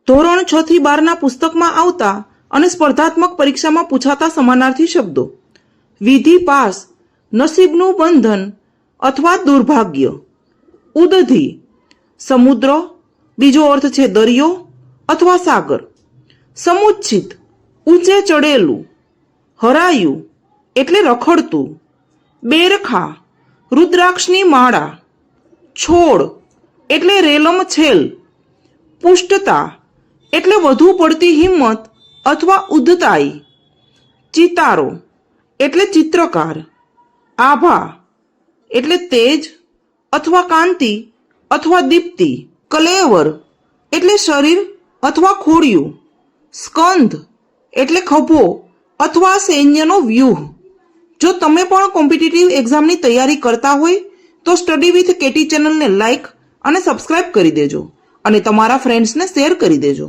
ધોરણ 6 થી 12 પુસ્તકમાં આવતા અને સ્પર્ધાત્મક પરીક્ષામાં પૂછાતા સમાનાર્થી શબ્દો: વિધિ પાસ, નસીબનું બંધન અથવા દુર્ભાગ્ય. ઉદધિ સમુદ્ર, બીજો અર્થ છે દરિયો અથવા સાગર. સમુચ્છિત ઊંચે ચડેલું. હરાયું એટલે રખડતું. બેરખા રુદ્રાક્ષની માળા. છોડ એટલે રેલમ છેલ. પુષ્ટતા એટલે વધુ પડતી હિંમત અથવા ઉદ્ધતાઈ. ચિતારો એટલે ચિત્રકાર. આભા એટલે તેજ અથવા કાંતિ અથવા દીપ્તિ. કલેવર એટલે શરીર અથવા ખોડિયું. સ્કંધ એટલે ખભો અથવા સૈન્યનો વ્યૂહ. જો તમે પણ કોમ્પિટિટિવ એક્ઝામની તૈયારી કરતા હોય તો સ્ટડી વિથ કેટી ચેનલને લાઈક અને સબસ્ક્રાઇબ કરી દેજો અને તમારા ફ્રેન્ડ્સને શેર કરી દેજો.